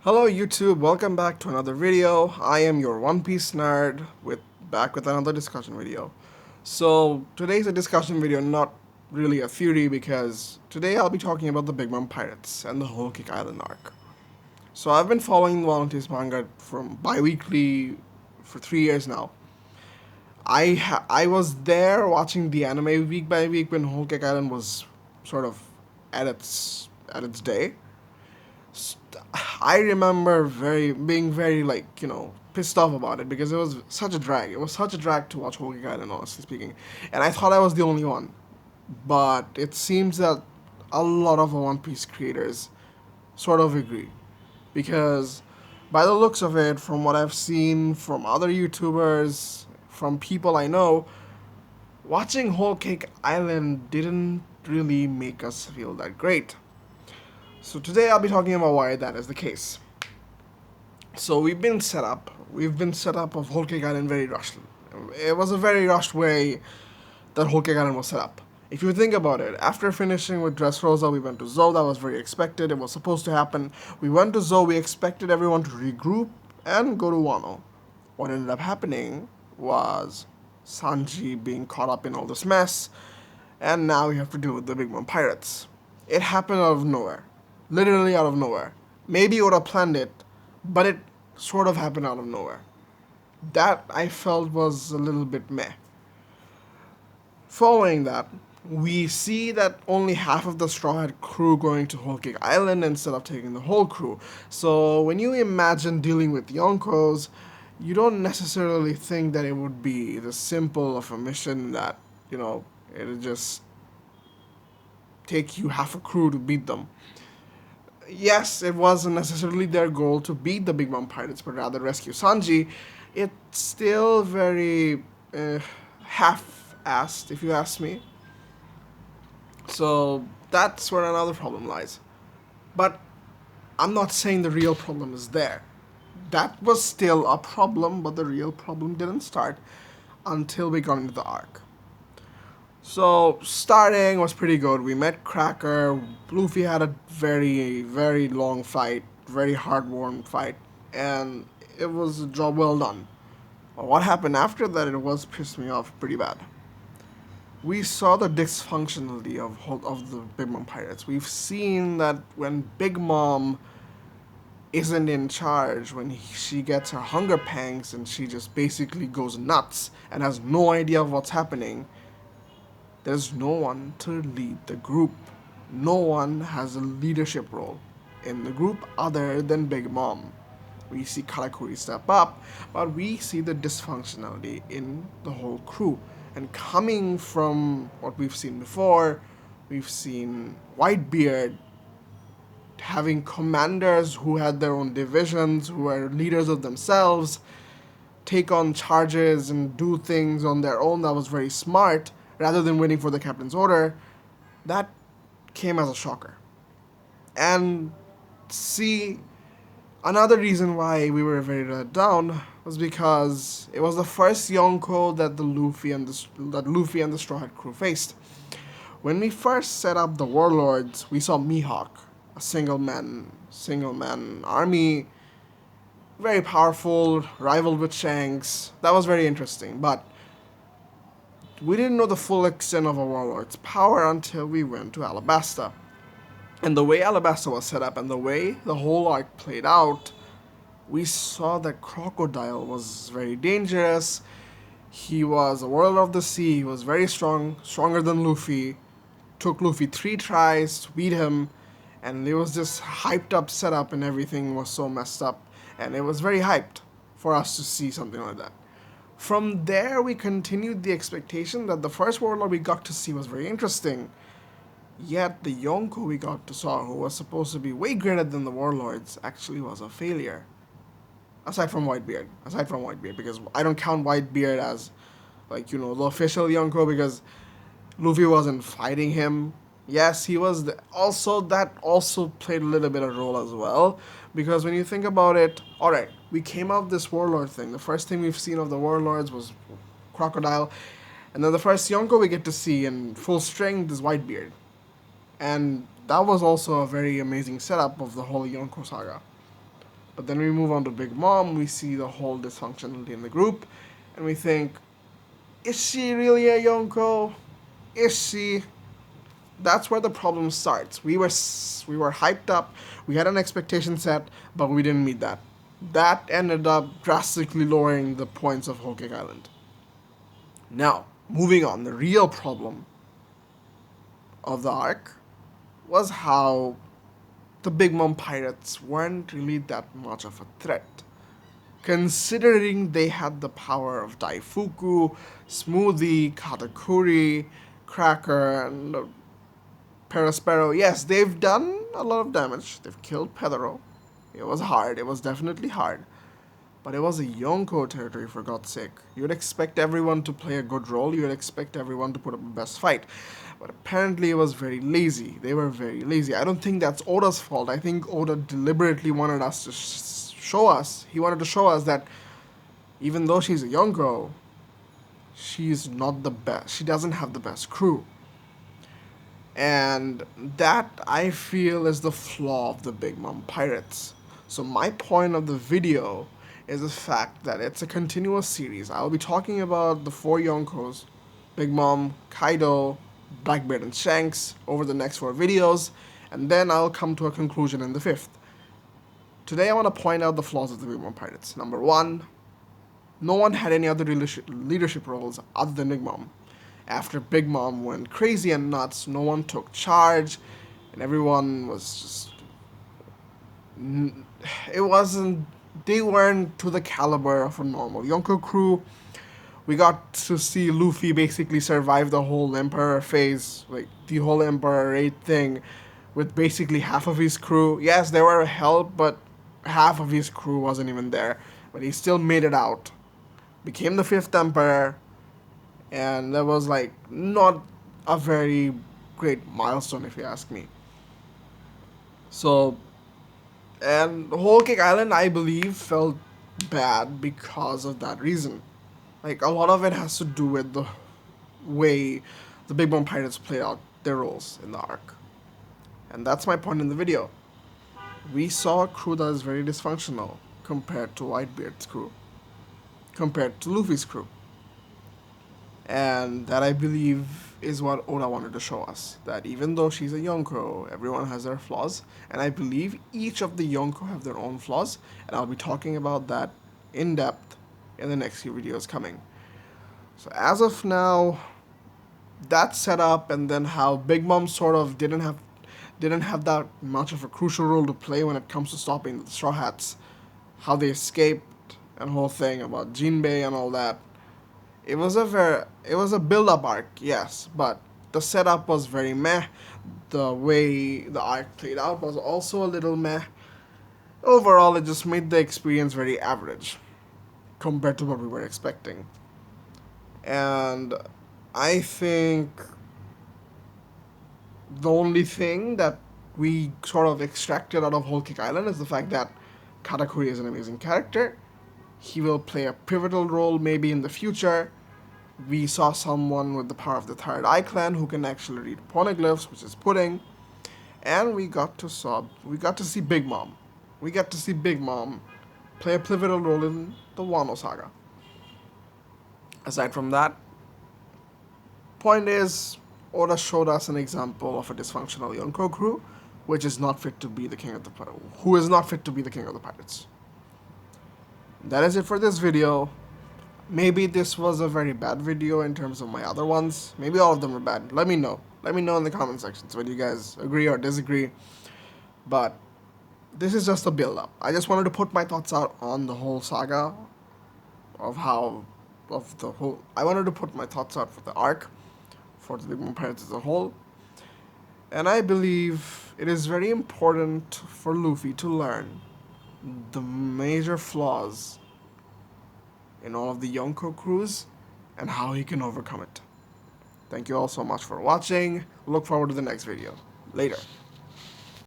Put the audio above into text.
Hello YouTube, welcome back to another video. I am your One Piece nerd back with another discussion video. So today's a discussion video, not really a theory, because today I'll be talking about the Big Mom Pirates and the Whole Cake Island arc. So I've been following One Piece manga from bi-weekly for 3 years now. I was there watching the anime week by week when Whole Cake Island was sort of at its day. I remember being very pissed off about it because it was such a drag. It was such a drag to watch Whole Cake Island, honestly speaking, and I thought I was the only one. But it seems that a lot of the One Piece creators sort of agree because by the looks of it, from what I've seen from other YouTubers, from people I know, watching Whole Cake Island didn't really make us feel that great. So today I'll be talking about why that is the case. So we've been set up of Whole Cake Island very rushed. It was a very rushed way that Whole Cake Island was set up. If you think about it, after finishing with Dressrosa, we went to Zou. That was very expected. It was supposed to happen. We went to Zou. We expected everyone to regroup and go to Wano. What ended up happening was Sanji being caught up in all this mess, and now we have to deal with the Big Mom Pirates. It happened out of nowhere. Literally out of nowhere. Maybe you would have planned it, but it sort of happened out of nowhere. That I felt was a little bit meh. Following that, we see that only half of the Straw Hat crew going to Whole Cake Island instead of taking the whole crew. So when you imagine dealing with Yonkos, you don't necessarily think that it would be the simple of a mission that, it'll just take you half a crew to beat them. Yes, it wasn't necessarily their goal to beat the Big Mom Pirates, but rather rescue Sanji. It's still very half-assed, if you ask me. So that's where another problem lies. But I'm not saying the real problem is there. That was still a problem, but the real problem didn't start until we got into the arc. So starting was pretty good. We met Cracker. Luffy had a very, very long fight, very hard-won fight, and it was a job well done. But what happened after that? It was pissed me off pretty bad. We saw the dysfunctionality of the Big Mom Pirates. We've seen that when Big Mom isn't in charge, when she gets her hunger pangs and she just basically goes nuts and has no idea of what's happening, there's no one to lead the group. No one has a leadership role in the group other than Big Mom. We see Karakuri step up, but we see the dysfunctionality in the whole crew. And coming from what we've seen before, we've seen Whitebeard having commanders who had their own divisions, who were leaders of themselves, take on charges and do things on their own. That was very smart, rather than waiting for the captain's order. That came as a shocker. And see, another reason why we were very let down was because it was the first Yonko that Luffy and the Straw Hat crew faced. When we first set up the warlords, we saw Mihawk, a single man army, very powerful, rivaled with Shanks. That was very interesting, but we didn't know the full extent of a warlord's power until we went to Alabasta. And the way Alabasta was set up and the way the whole arc played out, we saw that Crocodile was very dangerous. He was a warlord of the sea. He was very strong, stronger than Luffy. Took Luffy 3 tries to beat him, and it was just hyped up setup and everything was so messed up. And it was very hyped for us to see something like that. From there, we continued the expectation that the first warlord we got to see was very interesting. Yet the Yonko we got to saw, who was supposed to be way greater than the warlords, actually was a failure. Aside from Whitebeard, because I don't count Whitebeard as, the official Yonko, because Luffy wasn't fighting him. Yes, he was. That also played a little bit of role as well, because when you think about it, all right, we came out of this warlord thing. The first thing we've seen of the warlords was Crocodile, and then the first Yonko we get to see in full strength is Whitebeard, and that was also a very amazing setup of the whole Yonko saga. But then we move on to Big Mom, we see the whole dysfunctionality in the group, and we think, is she really a Yonko? Is she? That's where the problem starts. We were hyped up, we had an expectation set, but we didn't meet that. That ended up drastically lowering the points of Whole Cake Island. Now, moving on, the real problem of the arc was how the Big Mom pirates weren't really that much of a threat, considering they had the power of Daifuku, Smoothie, Katakuri, Cracker, and Perospero. Yes, they've done a lot of damage. They've killed Pedro. It was hard. It was definitely hard. But it was a Yonko territory, for God's sake. You would expect everyone to play a good role. You would expect everyone to put up the best fight. But apparently it was very lazy. They were very lazy. I don't think that's Oda's fault. I think Oda deliberately wanted us to show us. He wanted to show us that even though she's a Yonko, she's not the best. She doesn't have the best crew. And that, I feel, is the flaw of the Big Mom Pirates. So my point of the video is the fact that it's a continuous series. I'll be talking about the 4 Yonkos, Big Mom, Kaido, Blackbeard, and Shanks over the next 4 videos, and then I'll come to a conclusion in the 5th. Today I want to point out the flaws of the Big Mom Pirates. Number 1, no one had any other leadership roles other than Big Mom. After Big Mom went crazy and nuts, no one took charge, and everyone was just... They weren't to the caliber of a normal Yonko crew. We got to see Luffy basically survive the whole Emperor phase, like the whole Emperor raid thing, with basically half of his crew. Yes, there were help, but half of his crew wasn't even there. But he still made it out. Became the 5th Emperor, and that was like not a very great milestone if you ask me. So, and Whole Cake Island, I believe, felt bad because of that reason. Like, a lot of it has to do with the way the Big Mom Pirates played out their roles in the arc. And that's my point in the video. We saw a crew that is very dysfunctional compared to Whitebeard's crew, compared to Luffy's crew. And that, I believe, is what Oda wanted to show us. That even though she's a Yonko, everyone has their flaws. And I believe each of the Yonko have their own flaws. And I'll be talking about that in depth in the next few videos coming. So as of now, that setup, and then how Big Mom sort of didn't have that much of a crucial role to play when it comes to stopping the Straw Hats, how they escaped, and the whole thing about Jinbei and all that. It was a build-up arc, yes, but the setup was very meh. The way the arc played out was also a little meh. Overall, it just made the experience very average compared to what we were expecting. And I think the only thing that we sort of extracted out of Whole Cake Island is the fact that Katakuri is an amazing character. He will play a pivotal role maybe in the future. We saw someone with the power of the Third Eye Clan who can actually read poneglyphs, which is pudding. And we got to see Big Mom. We got to see Big Mom play a pivotal role in the Wano saga. Aside from that, point is, Oda showed us an example of a dysfunctional Yonko crew, which is not fit to be the king of the who is not fit to be the king of the pirates. That is it for this video. Maybe this was a very bad video in terms of my other ones. Maybe all of them are bad. Let me know. Let me know in the comment sections whether you guys agree or disagree. But this is just a build-up. I just wanted to put my thoughts out on the whole saga I wanted to put my thoughts out for the arc, for the Big Mom Pirates as a whole. And I believe it is very important for Luffy to learn the major flaws in all of the Yonko crews and how he can overcome it. Thank you all so much for watching. Look forward to the next video. Later.